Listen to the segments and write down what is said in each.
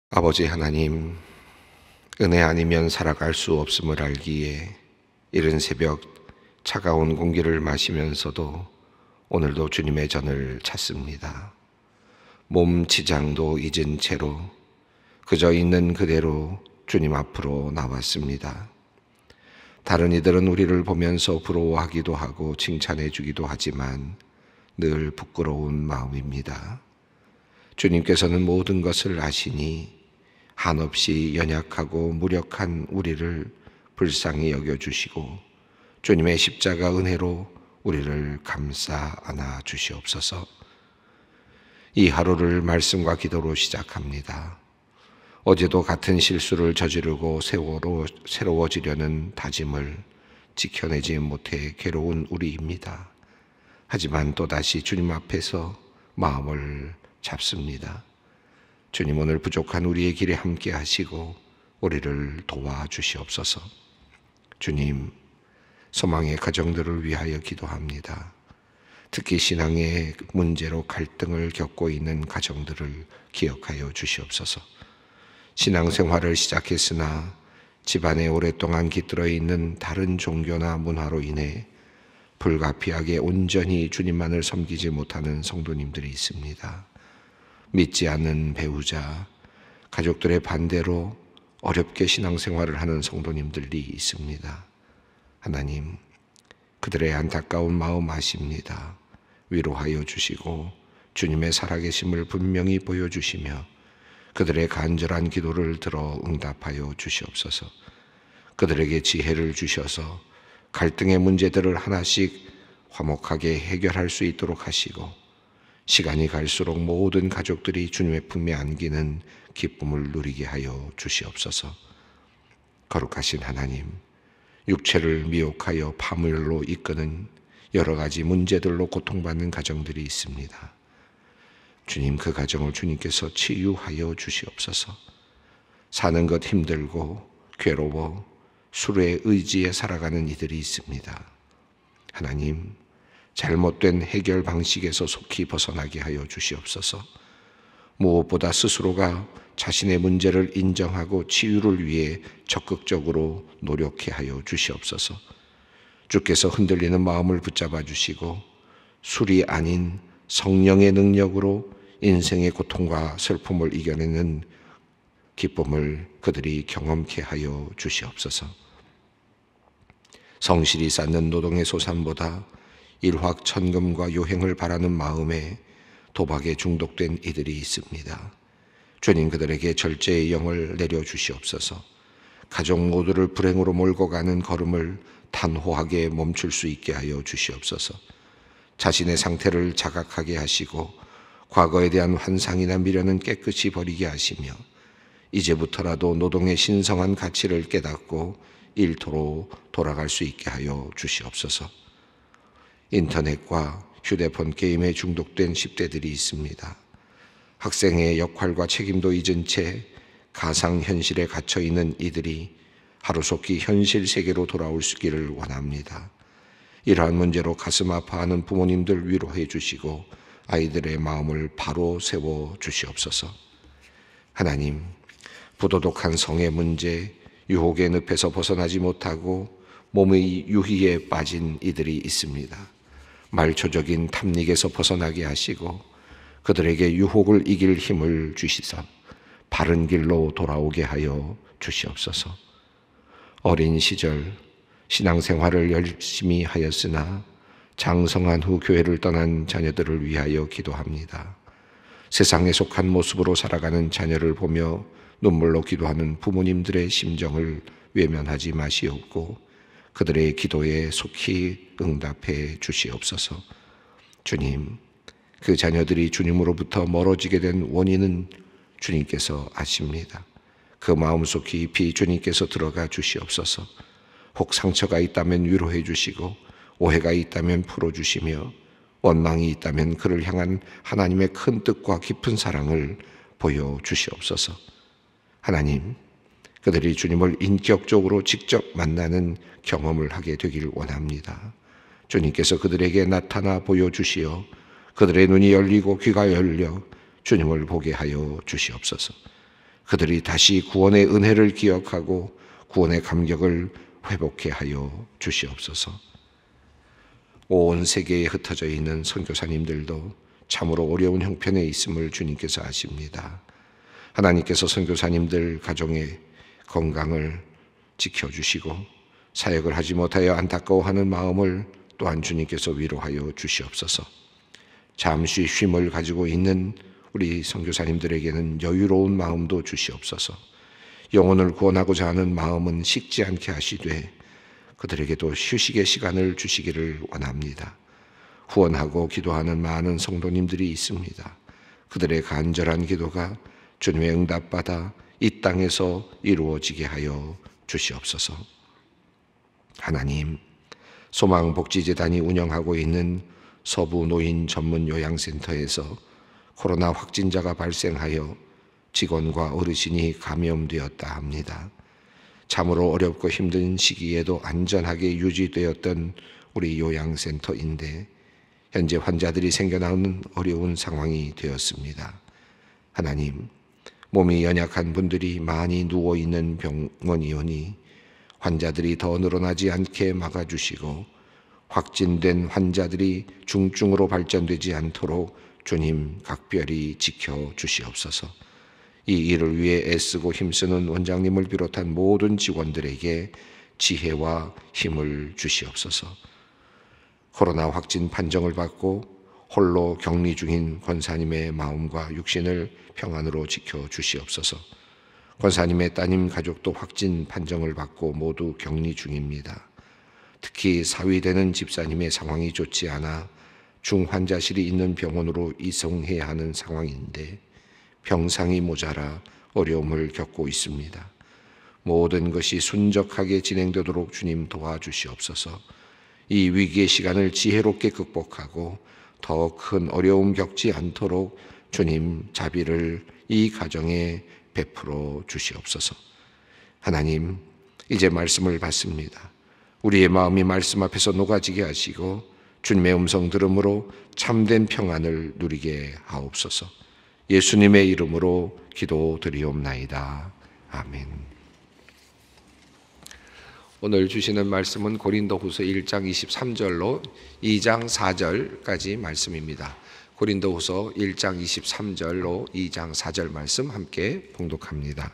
아버지 하나님, 은혜 아니면 살아갈 수 없음을 알기에 이른 새벽 차가운 공기를 마시면서도 오늘도 주님의 전을 찾습니다. 몸 지장도 잊은 채로 그저 있는 그대로 주님 앞으로 나왔습니다. 다른 이들은 우리를 보면서 부러워하기도 하고 칭찬해 주기도 하지만 늘 부끄러운 마음입니다. 주님께서는 모든 것을 아시니 한없이 연약하고 무력한 우리를 불쌍히 여겨주시고 주님의 십자가 은혜로 우리를 감싸 안아 주시옵소서. 이 하루를 말씀과 기도로 시작합니다. 어제도 같은 실수를 저지르고 새로워지려는 다짐을 지켜내지 못해 괴로운 우리입니다. 하지만 또다시 주님 앞에서 마음을 잡습니다. 주님, 오늘 부족한 우리의 길에 함께 하시고 우리를 도와주시옵소서. 주님, 소망의 가정들을 위하여 기도합니다. 특히 신앙의 문제로 갈등을 겪고 있는 가정들을 기억하여 주시옵소서. 신앙생활을 시작했으나 집안에 오랫동안 깃들어 있는 다른 종교나 문화로 인해 불가피하게 온전히 주님만을 섬기지 못하는 성도님들이 있습니다. 믿지 않는 배우자, 가족들의 반대로 어렵게 신앙생활을 하는 성도님들이 있습니다. 하나님, 그들의 안타까운 마음 아십니다. 위로하여 주시고 주님의 살아계심을 분명히 보여주시며 그들의 간절한 기도를 들어 응답하여 주시옵소서. 그들에게 지혜를 주셔서 갈등의 문제들을 하나씩 화목하게 해결할 수 있도록 하시고 시간이 갈수록 모든 가족들이 주님의 품에 안기는 기쁨을 누리게 하여 주시옵소서. 거룩하신 하나님, 육체를 미혹하여 파멸로 이끄는 여러 가지 문제들로 고통받는 가정들이 있습니다. 주님, 그 가정을 주님께서 치유하여 주시옵소서. 사는 것 힘들고 괴로워 술의 의지에 살아가는 이들이 있습니다. 하나님, 잘못된 해결 방식에서 속히 벗어나게 하여 주시옵소서. 무엇보다 스스로가 자신의 문제를 인정하고 치유를 위해 적극적으로 노력해 하여 주시옵소서. 주께서 흔들리는 마음을 붙잡아 주시고 술이 아닌 성령의 능력으로 인생의 고통과 슬픔을 이겨내는 기쁨을 그들이 경험케 하여 주시옵소서. 성실히 쌓는 노동의 소산보다 일확천금과 요행을 바라는 마음에 도박에 중독된 이들이 있습니다. 주님, 그들에게 절제의 영을 내려주시옵소서. 가족 모두를 불행으로 몰고 가는 걸음을 단호하게 멈출 수 있게 하여 주시옵소서. 자신의 상태를 자각하게 하시고 과거에 대한 환상이나 미련은 깨끗이 버리게 하시며 이제부터라도 노동의 신성한 가치를 깨닫고 일터로 돌아갈 수 있게 하여 주시옵소서. 인터넷과 휴대폰 게임에 중독된 10대들이 있습니다. 학생의 역할과 책임도 잊은 채 가상현실에 갇혀있는 이들이 하루속히 현실 세계로 돌아올 수 있기를 원합니다. 이러한 문제로 가슴 아파하는 부모님들 위로해 주시고 아이들의 마음을 바로 세워 주시옵소서. 하나님, 부도덕한 성의 문제, 유혹의 늪에서 벗어나지 못하고 몸의 유희에 빠진 이들이 있습니다. 말초적인 탐닉에서 벗어나게 하시고 그들에게 유혹을 이길 힘을 주시사 바른 길로 돌아오게 하여 주시옵소서. 어린 시절 신앙생활을 열심히 하였으나 장성한 후 교회를 떠난 자녀들을 위하여 기도합니다. 세상에 속한 모습으로 살아가는 자녀를 보며 눈물로 기도하는 부모님들의 심정을 외면하지 마시옵고 그들의 기도에 속히 응답해 주시옵소서. 주님, 그 자녀들이 주님으로부터 멀어지게 된 원인은 주님께서 아십니다. 그 마음속 깊이 주님께서 들어가 주시옵소서. 혹 상처가 있다면 위로해 주시고 오해가 있다면 풀어주시며 원망이 있다면 그를 향한 하나님의 큰 뜻과 깊은 사랑을 보여주시옵소서. 하나님, 그들이 주님을 인격적으로 직접 만나는 경험을 하게 되기를 원합니다. 주님께서 그들에게 나타나 보여주시어 그들의 눈이 열리고 귀가 열려 주님을 보게 하여 주시옵소서. 그들이 다시 구원의 은혜를 기억하고 구원의 감격을 회복해 하여 주시옵소서. 온 세계에 흩어져 있는 선교사님들도 참으로 어려운 형편에 있음을 주님께서 아십니다. 하나님께서 선교사님들 가정의 건강을 지켜주시고 사역을 하지 못하여 안타까워하는 마음을 또한 주님께서 위로하여 주시옵소서. 잠시 쉼을 가지고 있는 우리 선교사님들에게는 여유로운 마음도 주시옵소서. 영혼을 구원하고자 하는 마음은 식지 않게 하시되 그들에게도 휴식의 시간을 주시기를 원합니다. 후원하고 기도하는 많은 성도님들이 있습니다. 그들의 간절한 기도가 주님의 응답받아 이 땅에서 이루어지게 하여 주시옵소서. 하나님, 소망복지재단이 운영하고 있는 서부 노인 전문 요양센터에서 코로나 확진자가 발생하여 직원과 어르신이 감염되었다 합니다. 참으로 어렵고 힘든 시기에도 안전하게 유지되었던 우리 요양센터인데 현재 환자들이 생겨나는 어려운 상황이 되었습니다. 하나님, 몸이 연약한 분들이 많이 누워있는 병원이오니 환자들이 더 늘어나지 않게 막아주시고 확진된 환자들이 중증으로 발전되지 않도록 주님 각별히 지켜주시옵소서. 이 일을 위해 애쓰고 힘쓰는 원장님을 비롯한 모든 직원들에게 지혜와 힘을 주시옵소서. 코로나 확진 판정을 받고 홀로 격리 중인 권사님의 마음과 육신을 평안으로 지켜주시옵소서. 권사님의 따님 가족도 확진 판정을 받고 모두 격리 중입니다. 특히 사위되는 집사님의 상황이 좋지 않아 중환자실이 있는 병원으로 이송해야 하는 상황인데 병상이 모자라 어려움을 겪고 있습니다. 모든 것이 순적하게 진행되도록 주님 도와주시옵소서. 이 위기의 시간을 지혜롭게 극복하고 더 큰 어려움 겪지 않도록 주님 자비를 이 가정에 베풀어 주시옵소서. 하나님, 이제 말씀을 받습니다. 우리의 마음이 말씀 앞에서 녹아지게 하시고 주님의 음성 들음으로 참된 평안을 누리게 하옵소서. 예수님의 이름으로 기도드리옵나이다. 아멘. 오늘 주시는 말씀은 고린도후서 1장 23절로 2장 4절까지 말씀입니다. 고린도후서 1장 23절로 2장 4절 말씀 함께 봉독합니다.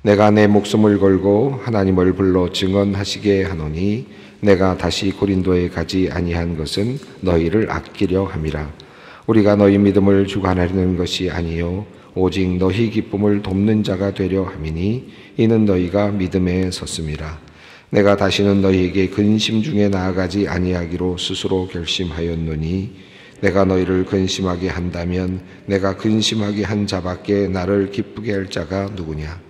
내가 내 목숨을 걸고 하나님을 불러 증언하시게 하노니 내가 다시 고린도에 가지 아니한 것은 너희를 아끼려 함이라. 우리가 너희 믿음을 주관하려는 것이 아니요 오직 너희 기쁨을 돕는 자가 되려 함이니 이는 너희가 믿음에 섰음이라. 내가 다시는 너희에게 근심 중에 나아가지 아니하기로 스스로 결심하였노니 내가 너희를 근심하게 한다면 내가 근심하게 한 자밖에 나를 기쁘게 할 자가 누구냐.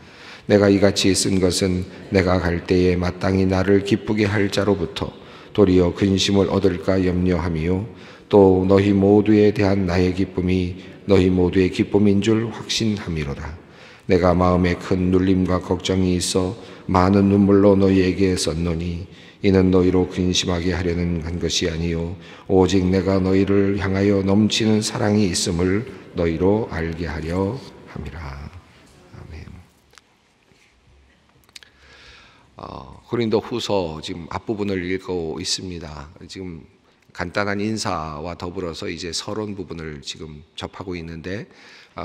내가 이같이 쓴 것은 내가 갈 때에 마땅히 나를 기쁘게 할 자로부터 도리어 근심을 얻을까 염려함이요 또 너희 모두에 대한 나의 기쁨이 너희 모두의 기쁨인 줄 확신함이로다. 내가 마음에 큰 눌림과 걱정이 있어 많은 눈물로 너희에게 썼노니 이는 너희로 근심하게 하려는 한 것이 아니요 오직 내가 너희를 향하여 넘치는 사랑이 있음을 너희로 알게 하려 함이라. 아멘. 고린도 후서 지금 앞부분을 읽고 있습니다. 지금 간단한 인사와 더불어서 이제 서론 부분을 지금 접하고 있는데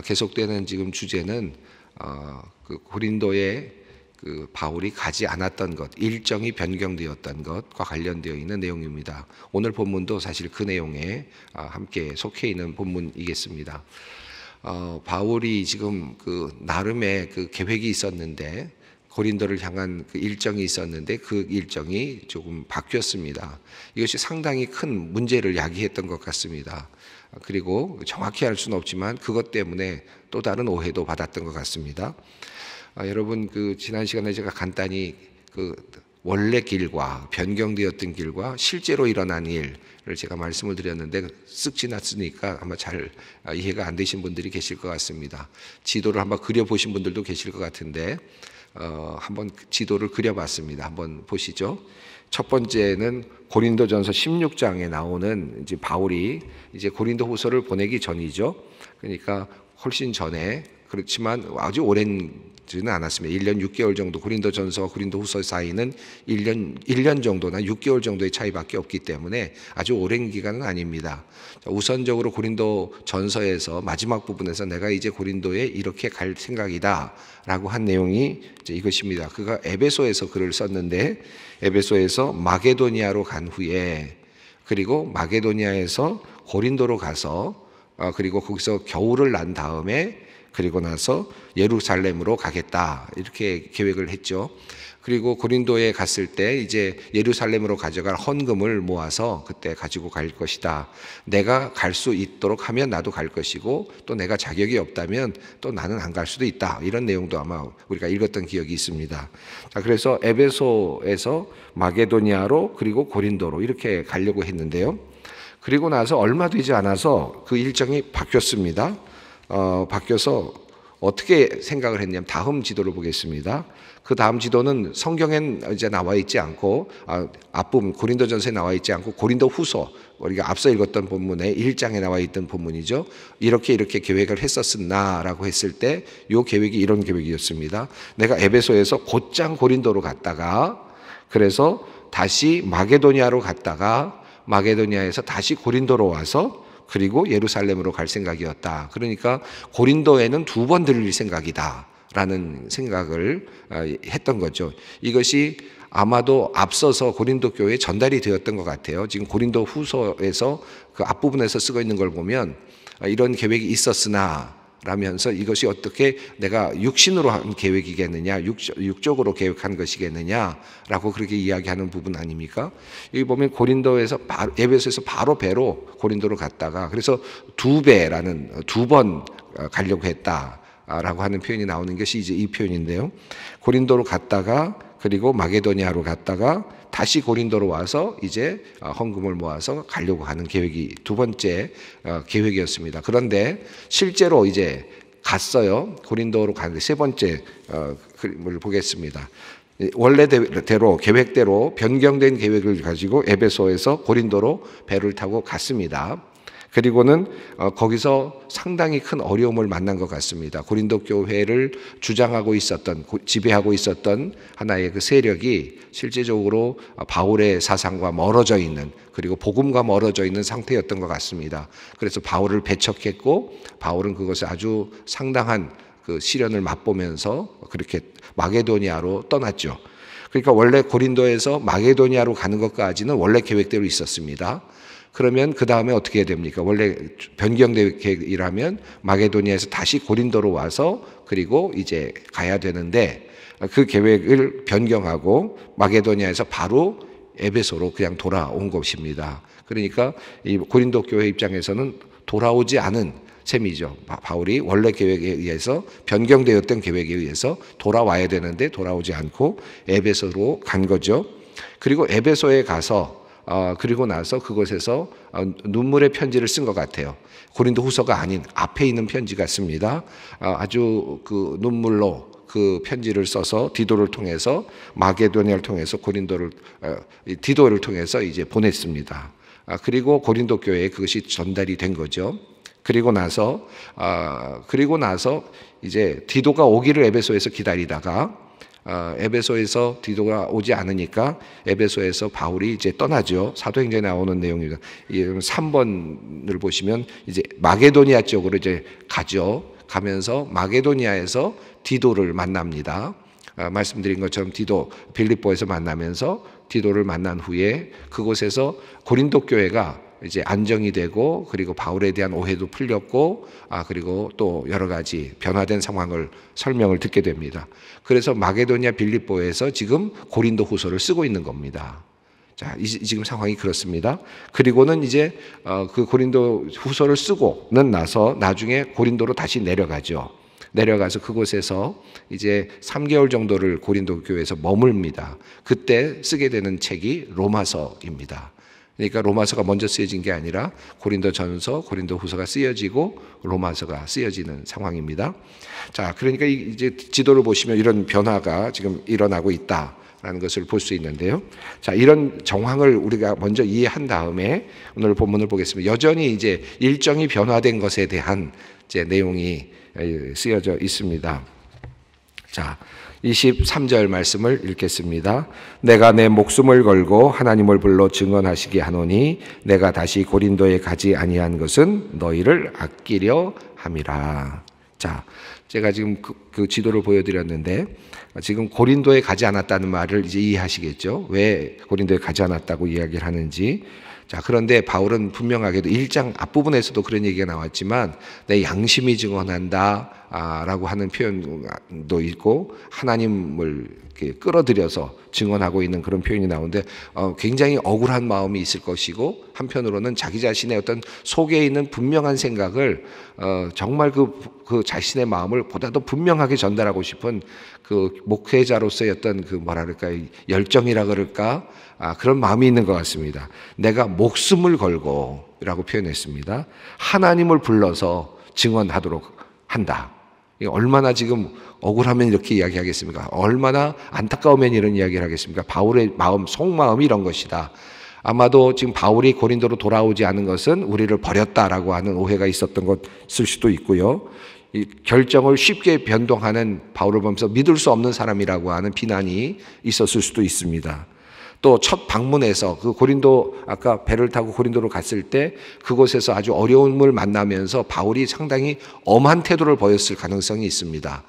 계속되는 지금 주제는 그 고린도에 그 바울이 가지 않았던 것, 일정이 변경되었던 것과 관련되어 있는 내용입니다. 오늘 본문도 사실 그 내용에 함께 속해 있는 본문이겠습니다. 바울이 지금 그 나름의 그 계획이 있었는데 고린도를 향한 그 일정이 있었는데 그 일정이 조금 바뀌었습니다. 이것이 상당히 큰 문제를 야기했던 것 같습니다. 그리고 정확히 알 수는 없지만 그것 때문에 또 다른 오해도 받았던 것 같습니다. 여러분 그 지난 시간에 제가 간단히 그 원래 길과 변경되었던 길과 실제로 일어난 일을 제가 말씀을 드렸는데 쓱 지났으니까 아마 잘 이해가 안 되신 분들이 계실 것 같습니다. 지도를 한번 그려보신 분들도 계실 것 같은데 한번 지도를 그려봤습니다. 한번 보시죠. 첫 번째는 고린도전서 16장에 나오는 이제 바울이 이제 고린도 후서를 보내기 전이죠. 그러니까 훨씬 전에 그렇지만 아주 오랜지는 않았습니다. 1년 6개월 정도, 고린도전서와 고린도후서 사이는 1년 정도나 6개월 정도의 차이밖에 없기 때문에 아주 오랜 기간은 아닙니다. 우선적으로 고린도전서에서 마지막 부분에서 내가 이제 고린도에 이렇게 갈 생각이다라고 한 내용이 이제 이것입니다. 그가 에베소에서 글을 썼는데, 에베소에서 마게도니아로 간 후에, 그리고 마게도니아에서 고린도로 가서, 그리고 거기서 겨울을 난 다음에, 그리고 나서 예루살렘으로 가겠다, 이렇게 계획을 했죠. 그리고 고린도에 갔을 때 이제 예루살렘으로 가져갈 헌금을 모아서 그때 가지고 갈 것이다. 내가 갈 수 있도록 하면 나도 갈 것이고, 또 내가 자격이 없다면 또 나는 안 갈 수도 있다. 이런 내용도 아마 우리가 읽었던 기억이 있습니다. 자, 그래서 에베소에서 마게도니아로, 그리고 고린도로 이렇게 가려고 했는데요. 그리고 나서 얼마 되지 않아서 그 일정이 바뀌었습니다. 바뀌어서 어떻게 생각을 했냐면, 다음 지도를 보겠습니다. 그 다음 지도는 성경엔 이제 나와 있지 않고, 앞부분 고린도전서에 나와 있지 않고 고린도후서, 우리가 앞서 읽었던 본문에 1장에 나와 있던 본문이죠. 이렇게 계획을 했었으나라고 했을 때 이 계획이 이런 계획이었습니다. 내가 에베소에서 곧장 고린도로 갔다가, 그래서 다시 마게도니아로 갔다가, 마게도니아에서 다시 고린도로 와서, 그리고 예루살렘으로 갈 생각이었다. 그러니까 고린도에는 2번 들릴 생각이다 라는 생각을 했던 거죠. 이것이 아마도 앞서서 고린도 교회에 전달이 되었던 것 같아요. 지금 고린도 후서에서 그 앞부분에서 쓰고 있는 걸 보면 이런 계획이 있었으나 라면서 이것이 어떻게 내가 육신으로 한 계획이겠느냐, 육적으로 계획한 것이겠느냐라고 그렇게 이야기하는 부분 아닙니까? 여기 보면 고린도에서 에베소에서 바로 배로 고린도로 갔다가, 그래서 2배라는 2번 가려고 했다라고 하는 표현이 나오는 것이 이제 이 표현인데요. 고린도로 갔다가, 그리고 마게도니아로 갔다가 다시 고린도로 와서 이제 헌금을 모아서 가려고 하는 계획이 2번째 계획이었습니다. 그런데 실제로 이제 갔어요. 고린도로 가는데 3번째 그림을 보겠습니다. 원래대로 계획대로 변경된 계획을 가지고 에베소에서 고린도로 배를 타고 갔습니다. 그리고는 거기서 상당히 큰 어려움을 만난 것 같습니다. 고린도 교회를 주장하고 있었던, 지배하고 있었던 하나의 그 세력이 실제적으로 바울의 사상과 멀어져 있는, 그리고 복음과 멀어져 있는 상태였던 것 같습니다. 그래서 바울을 배척했고, 바울은 그것을 아주 상당한 그 시련을 맛보면서 그렇게 마게도니아로 떠났죠. 그러니까 원래 고린도에서 마게도니아로 가는 것까지는 원래 계획대로 있었습니다. 그러면 그 다음에 어떻게 해야 됩니까? 원래 변경된 계획이라면 마게도니아에서 다시 고린도로 와서, 그리고 이제 가야 되는데, 그 계획을 변경하고 마게도니아에서 바로 에베소로 그냥 돌아온 것입니다. 그러니까 이 고린도 교회 입장에서는 돌아오지 않은 셈이죠. 바울이 원래 계획에 의해서, 변경되었던 계획에 의해서 돌아와야 되는데 돌아오지 않고 에베소로 간 거죠. 그리고 에베소에 가서 그리고 나서 그곳에서 눈물의 편지를 쓴 것 같아요. 고린도 후서가 아닌 앞에 있는 편지 같습니다. 아주 그 눈물로 그 편지를 써서 디도를 통해서, 마게도니아를 통해서 디도를 통해서 이제 보냈습니다. 그리고 고린도 교회에 그것이 전달이 된 거죠. 그리고 나서 이제 디도가 오기를 에베소에서 기다리다가, 에베소에서 디도가 오지 않으니까 에베소에서 바울이 이제 떠나죠. 사도행전에 나오는 내용입니다. 3번을 보시면 이제 마게도니아 쪽으로 이제 가죠. 가면서 마게도니아에서 디도를 만납니다. 말씀드린 것처럼 빌립보에서 만나면서 디도를 만난 후에 그곳에서 고린도 교회가 이제 안정이 되고, 그리고 바울에 대한 오해도 풀렸고, 그리고 또 여러 가지 변화된 상황을 설명을 듣게 됩니다. 그래서 마게도니아 빌립보에서 지금 고린도 후서를 쓰고 있는 겁니다. 자, 지금 상황이 그렇습니다. 그리고는 이제 그 고린도 후서를 쓰고는 나서 나중에 고린도로 다시 내려가죠. 내려가서 그곳에서 이제 3개월 정도를 고린도 교회에서 머뭅니다. 그때 쓰게 되는 책이 로마서입니다. 그러니까 로마서가 먼저 쓰여진 게 아니라 고린도전서, 고린도후서가 쓰여지고 로마서가 쓰여지는 상황입니다. 자, 그러니까 이제 지도를 보시면 이런 변화가 지금 일어나고 있다. 라는 것을 볼 수 있는데요. 자, 이런 정황을 우리가 먼저 이해한 다음에 오늘 본문을 보겠습니다. 여전히 이제 일정이 변화된 것에 대한 이제 내용이 쓰여져 있습니다. 자, 23절 말씀을 읽겠습니다. 내가 내 목숨을 걸고 하나님을 불러 증언하시게 하노니 내가 다시 고린도에 가지 아니한 것은 너희를 아끼려 함이라. 자, 제가 지금 그 지도를 보여드렸는데 지금 고린도에 가지 않았다는 말을 이제 이해하시겠죠? 왜 고린도에 가지 않았다고 이야기를 하는지. 자, 그런데 바울은 분명하게도 1장 앞부분에서도 그런 얘기가 나왔지만 내 양심이 증언한다 라고 하는 표현도 있고 하나님을 이렇게 끌어들여서 증언하고 있는 그런 표현이 나오는데 굉장히 억울한 마음이 있을 것이고 한편으로는 자기 자신의 어떤 속에 있는 분명한 생각을 정말 그 자신의 마음을 보다도 분명하게 전달하고 싶은 그 목회자로서의 어떤 그 뭐랄까 열정이라 그럴까 그런 마음이 있는 것 같습니다. 내가 목숨을 걸고 라고 표현했습니다. 하나님을 불러서 증언하도록 한다. 얼마나 지금 억울하면 이렇게 이야기하겠습니까? 얼마나 안타까우면 이런 이야기를 하겠습니까? 바울의 마음, 속마음이 이런 것이다. 아마도 지금 바울이 고린도로 돌아오지 않은 것은 우리를 버렸다라고 하는 오해가 있었던 것일 수도 있고요. 이 결정을 쉽게 변동하는 바울을 보면서 믿을 수 없는 사람이라고 하는 비난이 있었을 수도 있습니다. 또 첫 방문에서 그 고린도 아까 배를 타고 고린도로 갔을 때 그곳에서 아주 어려움을 만나면서 바울이 상당히 엄한 태도를 보였을 가능성이 있습니다.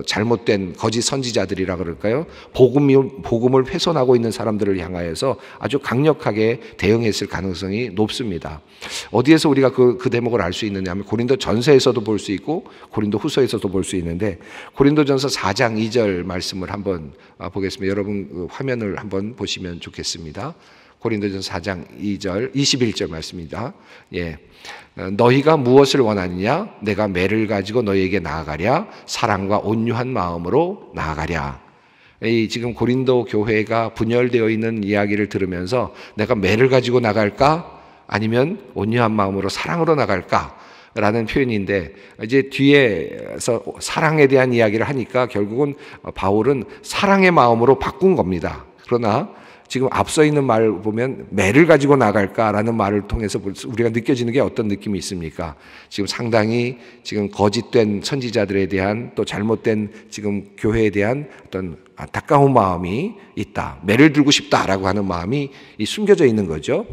잘못된 거짓 선지자들이라 그럴까요? 복음을 훼손하고 있는 사람들을 향하여서 아주 강력하게 대응했을 가능성이 높습니다. 어디에서 우리가 그 대목을 알 수 있느냐 하면 고린도 전서에서도 볼 수 있고 고린도 후서에서도 볼 수 있는데 고린도 전서 4장 2절 말씀을 한번 보겠습니다. 여러분 화면을 한번 보시면 좋겠습니다. 고린도전서 4장 2절 21절 말씀입니다. 예. 너희가 무엇을 원하느냐? 내가 매를 가지고 너희에게 나아가랴. 사랑과 온유한 마음으로 나아가랴. 지금 고린도 교회가 분열되어 있는 이야기를 들으면서 내가 매를 가지고 나갈까? 아니면 온유한 마음으로 사랑으로 나갈까? 라는 표현인데 이제 뒤에서 사랑에 대한 이야기를 하니까 결국은 바울은 사랑의 마음으로 바꾼 겁니다. 그러나 지금 앞서 있는 말을 보면 매를 가지고 나갈까라는 말을 통해서 우리가 느껴지는 게 어떤 느낌이 있습니까? 지금 상당히 지금 거짓된 선지자들에 대한 또 잘못된 지금 교회에 대한 어떤 안타까운 마음이 있다. 매를 들고 싶다라고 하는 마음이 숨겨져 있는 거죠.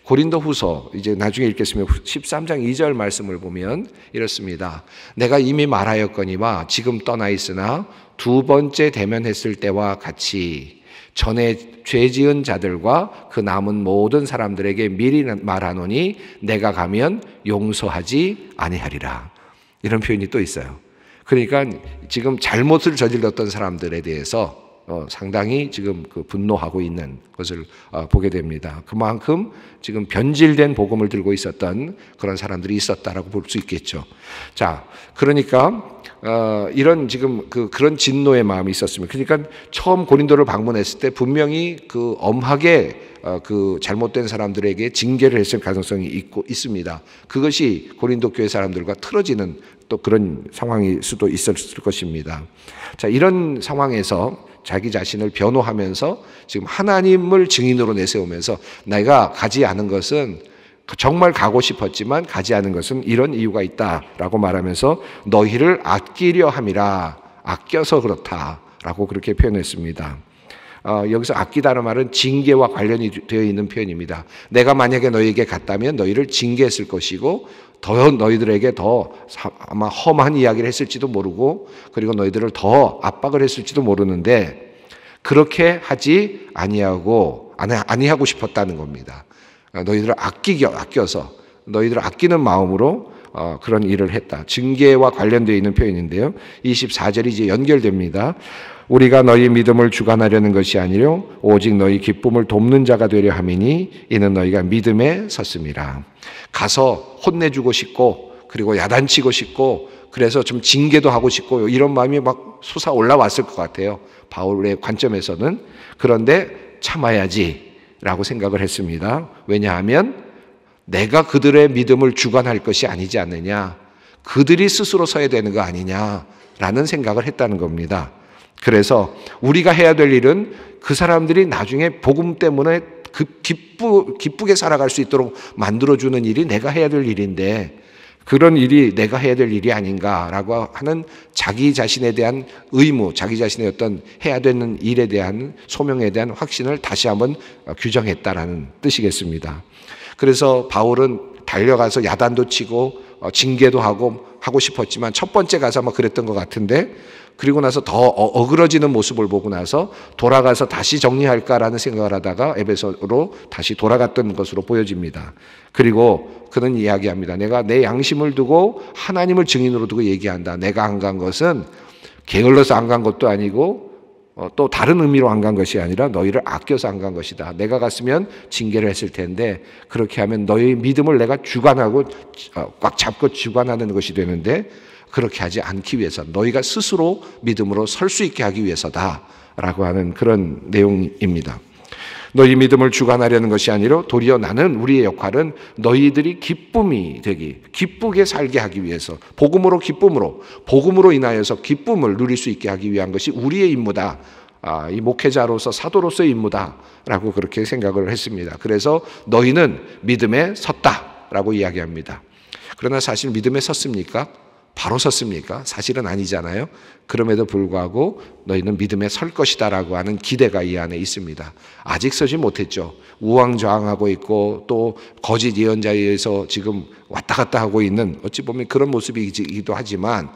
고린도 후서 이제 나중에 읽겠습니다. 13장 2절 말씀을 보면 이렇습니다. 내가 이미 말하였거니와 지금 떠나 있으나 두 번째 대면했을 때와 같이 전에 죄 지은 자들과 그 남은 모든 사람들에게 미리 말하노니 내가 가면 용서하지 아니하리라. 이런 표현이 또 있어요. 그러니까 지금 잘못을 저질렀던 사람들에 대해서 상당히 지금 분노하고 있는 것을 보게 됩니다. 그만큼 지금 변질된 복음을 들고 있었던 그런 사람들이 있었다라고 볼 수 있겠죠. 자, 그러니까 이런 지금 그런 진노의 마음이 있었습니다. 그러니까 처음 고린도를 방문했을 때 분명히 엄하게 그 잘못된 사람들에게 징계를 했을 가능성이 있습니다. 그것이 고린도 교회 사람들과 틀어지는 또 그런 상황일 수도 있었을 것입니다. 자, 이런 상황에서 자기 자신을 변호하면서 지금 하나님을 증인으로 내세우면서 내가 가지 않은 것은 정말 가고 싶었지만 가지 않은 것은 이런 이유가 있다라고 말하면서 너희를 아끼려 함이라. 아껴서 그렇다라고 그렇게 표현했습니다. 여기서 아끼다는 말은 징계와 관련이 되어 있는 표현입니다. 내가 만약에 너희에게 갔다면 너희를 징계했을 것이고 더 너희들에게 더 아마 험한 이야기를 했을지도 모르고 그리고 너희들을 더 압박을 했을지도 모르는데 그렇게 하지 아니하고 싶었다는 겁니다. 너희들을 아껴서 너희들을 아끼는 마음으로 그런 일을 했다. 징계와 관련되어 있는 표현인데요. 24절이 이제 연결됩니다. 우리가 너희 믿음을 주관하려는 것이 아니요 오직 너희 기쁨을 돕는 자가 되려 함이니 이는 너희가 믿음에 섰음이라. 가서 혼내주고 싶고 그리고 야단치고 싶고 그래서 좀 징계도 하고 싶고 이런 마음이 막 솟아 올라왔을 것 같아요. 바울의 관점에서는. 그런데 참아야지라고 생각을 했습니다. 왜냐하면 내가 그들의 믿음을 주관할 것이 아니지 않느냐. 그들이 스스로 서야 되는 거 아니냐라는 생각을 했다는 겁니다. 그래서 우리가 해야 될 일은 그 사람들이 나중에 복음 때문에 기쁘게 살아갈 수 있도록 만들어주는 일이 내가 해야 될 일인데, 그런 일이 내가 해야 될 일이 아닌가라고 하는 자기 자신에 대한 의무, 자기 자신의 어떤 해야 되는 일에 대한 소명에 대한 확신을 다시 한번 규정했다라는 뜻이겠습니다. 그래서 바울은 달려가서 야단도 치고 징계도 하고 싶었지만 첫 번째 가서 아마 그랬던 것 같은데, 그리고 나서 더 어그러지는 모습을 보고 나서 돌아가서 다시 정리할까라는 생각을 하다가 에베소로 다시 돌아갔던 것으로 보여집니다. 그리고 그는 이야기합니다. 내가 내 양심을 두고 하나님을 증인으로 두고 얘기한다. 내가 안 간 것은 게을러서 안 간 것도 아니고 또 다른 의미로 안 간 것이 아니라 너희를 아껴서 안 간 것이다. 내가 갔으면 징계를 했을 텐데 그렇게 하면 너희의 믿음을 내가 주관하고 꽉 잡고 주관하는 것이 되는데, 그렇게 하지 않기 위해서 너희가 스스로 믿음으로 설 수 있게 하기 위해서다라고 하는 그런 내용입니다. 너희 믿음을 주관하려는 것이 아니라 도리어 나는, 우리의 역할은 너희들이 기쁨이 되기, 기쁘게 살게 하기 위해서, 복음으로 인하여서 기쁨을 누릴 수 있게 하기 위한 것이 우리의 임무다. 이 목회자로서 사도로서의 임무다라고 그렇게 생각을 했습니다. 그래서 너희는 믿음에 섰다라고 이야기합니다. 그러나 사실 믿음에 섰습니까? 바로 섰습니까? 사실은 아니잖아요. 그럼에도 불구하고 너희는 믿음에 설 것이다라고 하는 기대가 이 안에 있습니다. 아직 서지 못했죠. 우왕좌왕하고 있고 또 거짓 예언자에 의해서 지금 왔다 갔다 하고 있는, 어찌 보면 그런 모습이기도 하지만,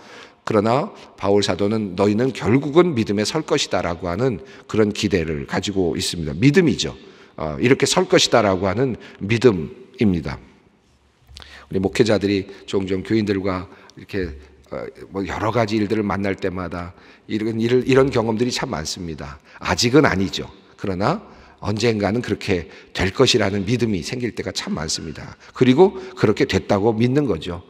그러나 바울 사도는 너희는 결국은 믿음에 설 것이다라고 하는 그런 기대를 가지고 있습니다. 믿음이죠. 이렇게 설 것이다라고 하는 믿음입니다. 우리 목회자들이 종종 교인들과 이렇게 여러 가지 일들을 만날 때마다 이런 경험들이 참 많습니다. 아직은 아니죠. 그러나 언젠가는 그렇게 될 것이라는 믿음이 생길 때가 참 많습니다. 그리고 그렇게 됐다고 믿는 거죠.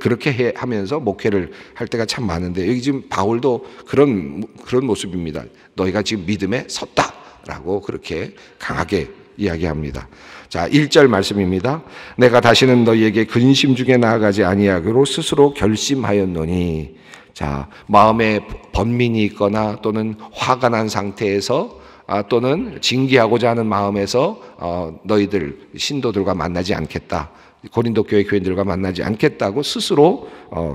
그렇게 하면서 목회를 할 때가 참 많은데, 여기 지금 바울도 그런 모습입니다. 너희가 지금 믿음에 섰다라고 그렇게 강하게 이야기합니다. 자, 1절 말씀입니다. 내가 다시는 너희에게 근심 중에 나아가지 아니하기로 스스로 결심하였노니. 자, 마음에 번민이 있거나 또는 화가 난 상태에서 또는 징계하고자 하는 마음에서 너희들 신도들과 만나지 않겠다, 고린도 교회 교인들과 만나지 않겠다고 스스로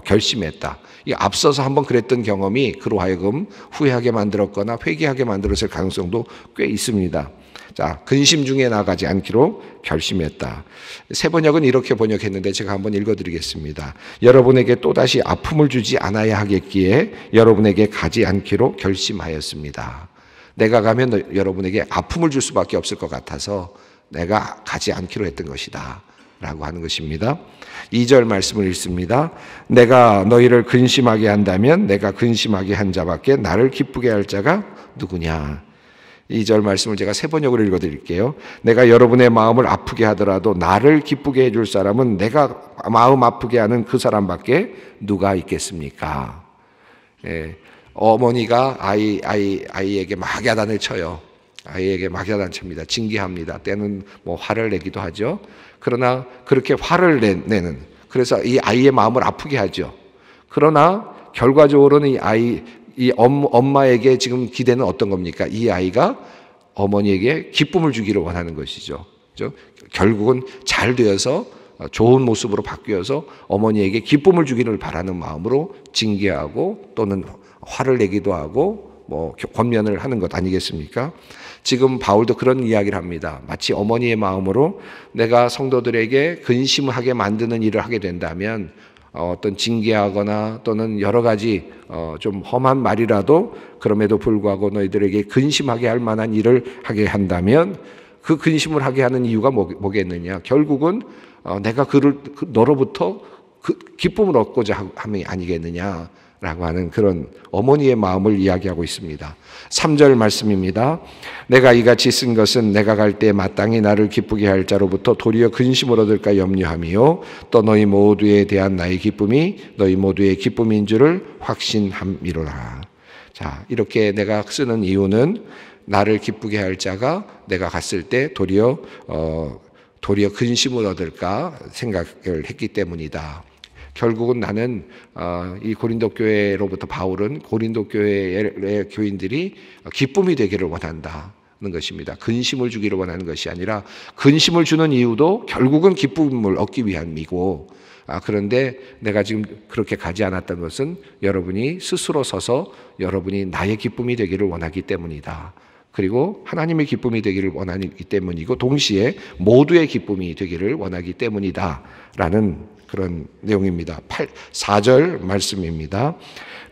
결심했다. 이 앞서서 한번 그랬던 경험이 그로 하여금 후회하게 만들었거나 회개하게 만들었을 가능성도 꽤 있습니다. 자, 근심 중에 나가지 않기로 결심했다. 새 번역은 이렇게 번역했는데 제가 한번 읽어드리겠습니다. 여러분에게 또다시 아픔을 주지 않아야 하겠기에 여러분에게 가지 않기로 결심하였습니다. 내가 가면 여러분에게 아픔을 줄 수밖에 없을 것 같아서 내가 가지 않기로 했던 것이다 라고 하는 것입니다. 2절 말씀을 읽습니다. 내가 너희를 근심하게 한다면 내가 근심하게 한 자밖에 나를 기쁘게 할 자가 누구냐. 2절 말씀을 제가 새 번역으로 읽어드릴게요. 내가 여러분의 마음을 아프게 하더라도 나를 기쁘게 해줄 사람은 내가 마음 아프게 하는 그 사람밖에 누가 있겠습니까? 예, 어머니가 아이에게 막 야단을 쳐요. 아이에게 막 야단 칩니다. 징계합니다. 때는 뭐 화를 내기도 하죠. 그러나 그렇게 화를 내는, 그래서 이 아이의 마음을 아프게 하죠. 그러나 결과적으로는 이 엄마에게 지금 기대는 어떤 겁니까? 이 아이가 어머니에게 기쁨을 주기를 원하는 것이죠. 그렇죠? 결국은 잘 되어서 좋은 모습으로 바뀌어서 어머니에게 기쁨을 주기를 바라는 마음으로 징계하고 또는 화를 내기도 하고 뭐 권면을 하는 것 아니겠습니까? 지금 바울도 그런 이야기를 합니다. 마치 어머니의 마음으로 내가 성도들에게 근심하게 만드는 일을 하게 된다면 어떤 징계하거나 또는 여러 가지 좀 험한 말이라도 그럼에도 불구하고 너희들에게 근심하게 할 만한 일을 하게 한다면 그 근심을 하게 하는 이유가 뭐겠느냐. 결국은 내가 너로부터 기쁨을 얻고자 함이 아니겠느냐라고 하는 그런 어머니의 마음을 이야기하고 있습니다. 3절 말씀입니다. 내가 이같이 쓴 것은 내가 갈 때 마땅히 나를 기쁘게 할 자로부터 도리어 근심을 얻을까 염려함이요 또 너희 모두에 대한 나의 기쁨이 너희 모두의 기쁨인 줄을 확신함이로라. 자, 이렇게 내가 쓰는 이유는 나를 기쁘게 할 자가 내가 갔을 때 도리어 근심을 얻을까 생각을 했기 때문이다. 결국은 나는 이 고린도 교회로부터 바울은 고린도 교회의 교인들이 기쁨이 되기를 원한다. 는 것입니다. 근심을 주기를 원하는 것이 아니라 근심을 주는 이유도 결국은 기쁨을 얻기 위함이고, 그런데 내가 지금 그렇게 가지 않았던 것은 여러분이 스스로 서서 여러분이 나의 기쁨이 되기를 원하기 때문이다. 그리고 하나님의 기쁨이 되기를 원하기 때문이고 동시에 모두의 기쁨이 되기를 원하기 때문이다 라는 그런 내용입니다. 4절 말씀입니다.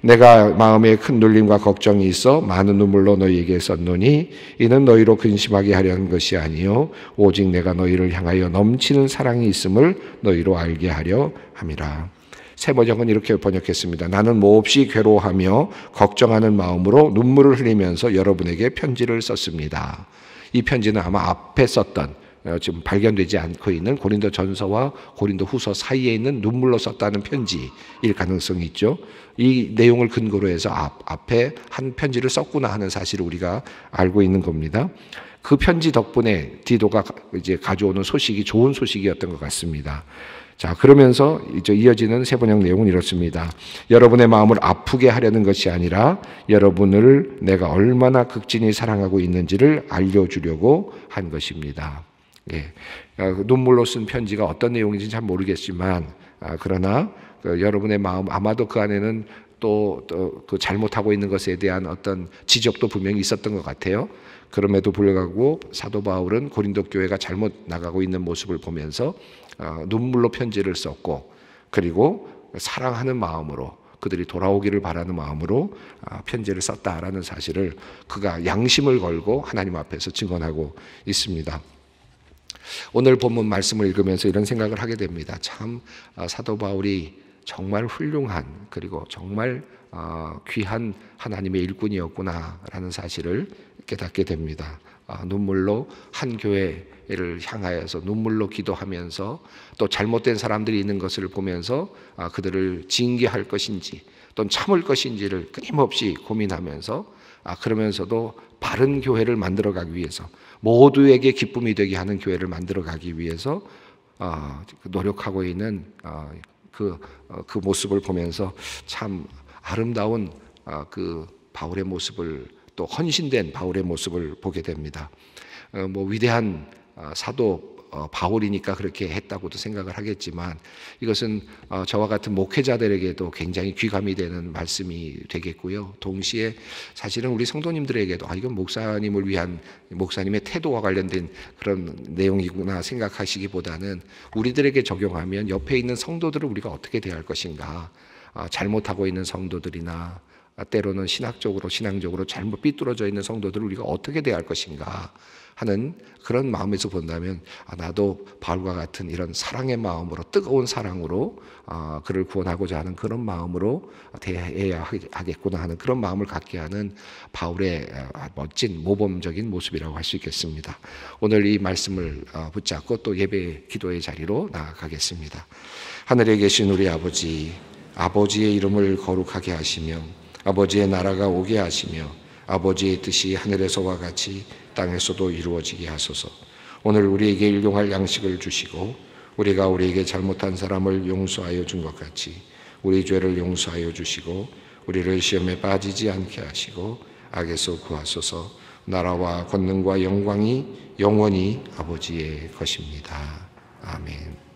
내가 마음에 큰 눌림과 걱정이 있어 많은 눈물로 너희에게 썼노니 이는 너희로 근심하게 하려는 것이 아니요 오직 내가 너희를 향하여 넘치는 사랑이 있음을 너희로 알게 하려 함이라. 새 번역은 이렇게 번역했습니다. 나는 몹시 괴로워하며 걱정하는 마음으로 눈물을 흘리면서 여러분에게 편지를 썼습니다. 이 편지는 아마 앞에 썼던 지금 발견되지 않고 있는 고린도 전서와 고린도 후서 사이에 있는 눈물로 썼다는 편지일 가능성이 있죠. 이 내용을 근거로 해서 앞에 한 편지를 썼구나 하는 사실을 우리가 알고 있는 겁니다. 그 편지 덕분에 디도가 이제 가져오는 소식이 좋은 소식이었던 것 같습니다. 자, 그러면서 이제 이어지는 새 번역 내용은 이렇습니다. 여러분의 마음을 아프게 하려는 것이 아니라 여러분을 내가 얼마나 극진히 사랑하고 있는지를 알려주려고 한 것입니다. 예, 눈물로 쓴 편지가 어떤 내용인지 잘 모르겠지만 그러나 여러분의 마음 아마도 그 안에는 또 그 잘못하고 있는 것에 대한 어떤 지적도 분명히 있었던 것 같아요. 그럼에도 불구하고 사도 바울은 고린도 교회가 잘못 나가고 있는 모습을 보면서 눈물로 편지를 썼고 그리고 사랑하는 마음으로 그들이 돌아오기를 바라는 마음으로 편지를 썼다라는 사실을 그가 양심을 걸고 하나님 앞에서 증언하고 있습니다. 오늘 본문 말씀을 읽으면서 이런 생각을 하게 됩니다. 참 사도 바울이 정말 훌륭한 그리고 정말 귀한 하나님의 일꾼이었구나라는 사실을 깨닫게 됩니다. 눈물로 한 교회를 향하여서 눈물로 기도하면서 또 잘못된 사람들이 있는 것을 보면서 그들을 징계할 것인지 또는 참을 것인지를 끊임없이 고민하면서 그러면서도 바른 교회를 만들어가기 위해서 모두에게 기쁨이 되게 하는 교회를 만들어가기 위해서 노력하고 있는 그 모습을 보면서 참 아름다운 그 바울의 모습을 또 헌신된 바울의 모습을 보게 됩니다. 위대한 사도 바울이니까 그렇게 했다고도 생각을 하겠지만 이것은 저와 같은 목회자들에게도 굉장히 귀감이 되는 말씀이 되겠고요. 동시에 사실은 우리 성도님들에게도 이건 목사님을 위한 목사님의 태도와 관련된 그런 내용이구나 생각하시기보다는 우리들에게 적용하면 옆에 있는 성도들을 우리가 어떻게 대할 것인가, 잘못하고 있는 성도들이나 때로는 신앙적으로 잘못 삐뚤어져 있는 성도들을 우리가 어떻게 대할 것인가 하는 그런 마음에서 본다면 나도 바울과 같은 이런 사랑의 마음으로 뜨거운 사랑으로 그를 구원하고자 하는 그런 마음으로 대해야 하겠구나 하는 그런 마음을 갖게 하는 바울의 멋진 모범적인 모습이라고 할 수 있겠습니다. 오늘 이 말씀을 붙잡고 또 예배 기도의 자리로 나아가겠습니다. 하늘에 계신 우리 아버지, 아버지의 이름을 거룩하게 하시며 아버지의 나라가 오게 하시며 아버지의 뜻이 하늘에서와 같이 땅에서도 이루어지게 하소서. 오늘 우리에게 일용할 양식을 주시고 우리가 우리에게 잘못한 사람을 용서하여 준 것 같이 우리 죄를 용서하여 주시고 우리를 시험에 빠지지 않게 하시고 악에서 구하소서. 나라와 권능과 영광이 영원히 아버지의 것입니다. 아멘.